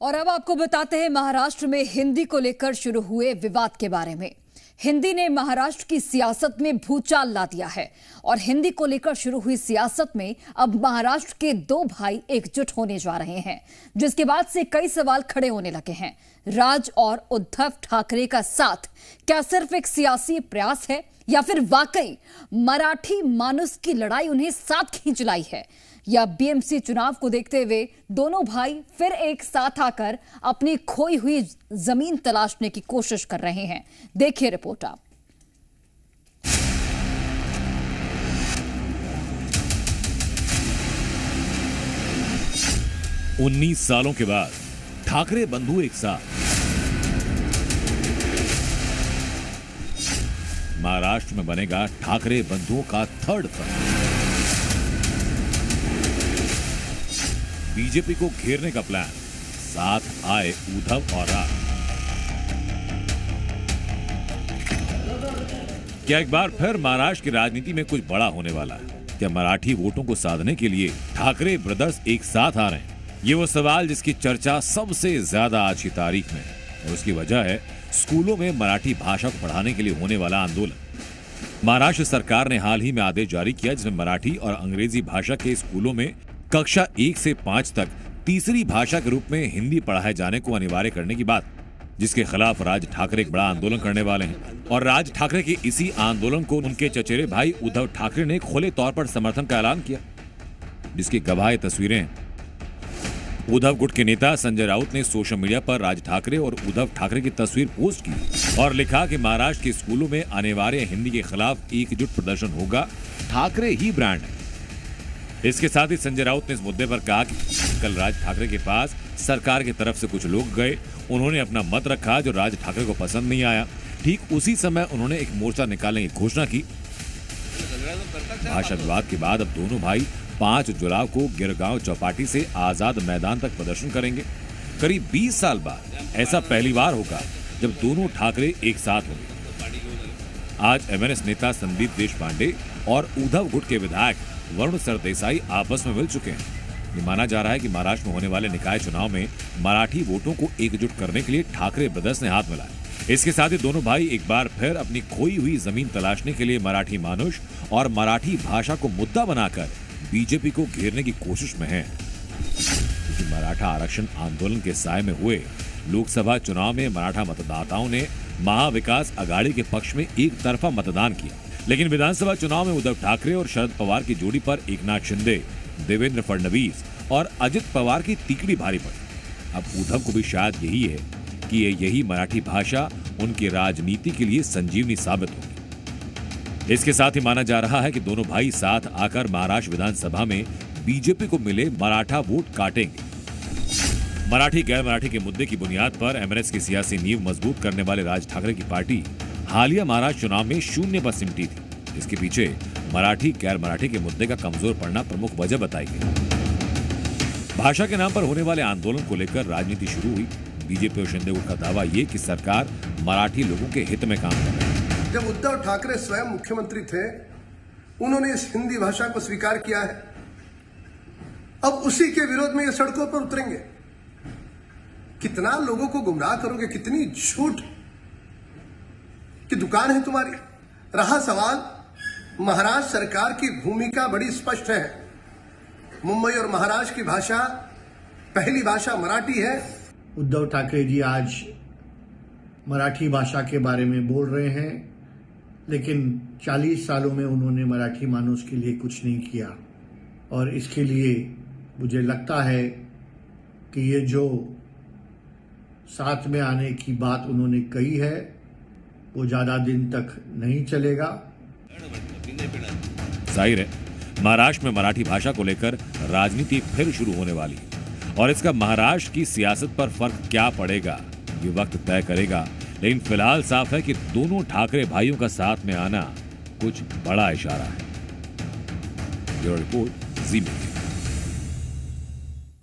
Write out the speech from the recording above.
और अब आपको बताते हैं महाराष्ट्र में हिंदी को लेकर शुरू हुए विवाद के बारे में। हिंदी ने महाराष्ट्र की सियासत में भूचाल ला दिया है और हिंदी को लेकर शुरू हुई सियासत में अब महाराष्ट्र के दो भाई एकजुट होने जा रहे हैं, जिसके बाद से कई सवाल खड़े होने लगे हैं। राज और उद्धव ठाकरे का साथ क्या सिर्फ एक सियासी प्रयास है या फिर वाकई मराठी मानुस की लड़ाई उन्हें साथ खींच लाई है, या बीएमसी चुनाव को देखते हुए दोनों भाई फिर एक साथ आकर अपनी खोई हुई जमीन तलाशने की कोशिश कर रहे हैं। देखिए रिपोर्ट आप। उन्नीस सालों के बाद ठाकरे बंधु एक साथ। महाराष्ट्र में बनेगा ठाकरे बंधुओं का थर्ड फ्रंट। बीजेपी को घेरने का प्लान, साथ आए उद्धव और राज। क्या एक बार फिर महाराष्ट्र की राजनीति में कुछ बड़ा होने वाला है? क्या मराठी वोटों को साधने के लिए ठाकरे ब्रदर्स एक साथ आ रहे हैं? ये वो सवाल जिसकी चर्चा सबसे ज्यादा आज की तारीख में है, और उसकी वजह है स्कूलों में मराठी भाषा को पढ़ाने के लिए होने वाला आंदोलन। महाराष्ट्र सरकार ने हाल ही में आदेश जारी किया जिसमें मराठी और अंग्रेजी भाषा के स्कूलों में कक्षा 1 से 5 तक तीसरी भाषा के रूप में हिंदी पढ़ाए जाने को अनिवार्य करने की बात, जिसके खिलाफ राज ठाकरे एक बड़ा आंदोलन करने वाले हैं। और राज ठाकरे के इसी आंदोलन को उनके चचेरे भाई उद्धव ठाकरे ने खुले तौर पर समर्थन का ऐलान किया, जिसकी गवाह तस्वीरें। उद्धव गुट के नेता संजय राउत ने सोशल मीडिया पर राज ठाकरे और उद्धव ठाकरे की तस्वीर पोस्ट की और लिखा कि महाराष्ट्र के स्कूलों में अनिवार्य हिंदी के खिलाफ एकजुट प्रदर्शन होगा, ठाकरे ही ब्रांड है। इसके साथ ही संजय राउत ने इस मुद्दे पर कहा कि कल राज ठाकरे के पास सरकार की तरफ से कुछ लोग गए, उन्होंने अपना मत रखा जो राज ठाकरे को पसंद नहीं आया। ठीक उसी समय उन्होंने एक मोर्चा निकालने की घोषणा की। भाषा विवाद के बाद अब दोनों भाई 5 जुलाई को गिरगांव चौपाटी से आजाद मैदान तक प्रदर्शन करेंगे। करीब 20 साल बाद ऐसा पहली बार होगा जब दोनों ठाकरे एक साथ होंगे। आज एमएनएस नेता संदीप देशपांडे और उद्धव गुट के विधायक वरुण सरदेसाई आपस में मिल चुके हैं। ये माना जा रहा है कि महाराष्ट्र में होने वाले निकाय चुनाव में मराठी वोटों को एकजुट करने के लिए ठाकरे ब्रदर्स ने हाथ मिलाया। इसके साथ ही दोनों भाई एक बार फिर अपनी खोई हुई जमीन तलाशने के लिए मराठी मानुष और मराठी भाषा को मुद्दा बनाकर बीजेपी को घेरने की कोशिश में हैं। क्योंकि मराठा आरक्षण आंदोलन के साए में हुए लोकसभा चुनाव में मराठा मतदाताओं ने महाविकास अघाड़ी के पक्ष में एक तरफा मतदान किया, लेकिन विधानसभा चुनाव में उद्धव ठाकरे और शरद पवार की जोड़ी पर एकनाथ शिंदे, देवेंद्र फडणवीस और अजित पवार की तिकड़ी भारी पड़ी। अब उद्धव को भी शायद यही है कि यही मराठी भाषा उनकी राजनीति के लिए संजीवनी साबित होगी। इसके साथ ही माना जा रहा है कि दोनों भाई साथ आकर महाराष्ट्र विधानसभा में बीजेपी को मिले मराठा वोट काटेंगे। मराठी गैर मराठी के मुद्दे की बुनियाद पर एमएनएस की सियासी नींव मजबूत करने वाले राज ठाकरे की पार्टी हालिया महाराष्ट्र चुनाव में शून्य पर सिमटी थी। इसके पीछे मराठी गैर मराठी के मुद्दे का कमजोर पड़ना प्रमुख वजह बताई गई। भाषा के नाम पर होने वाले आंदोलन को लेकर राजनीति शुरू हुई। बीजेपी और शिंदे गुट का दावा ये कि सरकार मराठी लोगों के हित में काम कर रही है। जब उद्धव ठाकरे स्वयं मुख्यमंत्री थे, उन्होंने इस हिंदी भाषा को स्वीकार किया है। अब उसी के विरोध में ये सड़कों पर उतरेंगे। कितना लोगों को गुमराह करोगे, कितनी झूठ की दुकान है तुम्हारी। रहा सवाल, महाराष्ट्र सरकार की भूमिका बड़ी स्पष्ट है। मुंबई और महाराष्ट्र की भाषा, पहली भाषा मराठी है। उद्धव ठाकरे जी आज मराठी भाषा के बारे में बोल रहे हैं, लेकिन 40 सालों में उन्होंने मराठी मानुस के लिए कुछ नहीं किया। और इसके लिए मुझे लगता है कि ये जो साथ में आने की बात उन्होंने कही है वो ज्यादा दिन तक नहीं चलेगा। जाहिर है महाराष्ट्र में मराठी भाषा को लेकर राजनीति फिर शुरू होने वाली है, और इसका महाराष्ट्र की सियासत पर फर्क क्या पड़ेगा ये वक्त तय करेगा। लेकिन फिलहाल साफ है कि दोनों ठाकरे भाइयों का साथ में आना कुछ बड़ा इशारा है। ब्यूरो रिपोर्ट, जी मीडिया।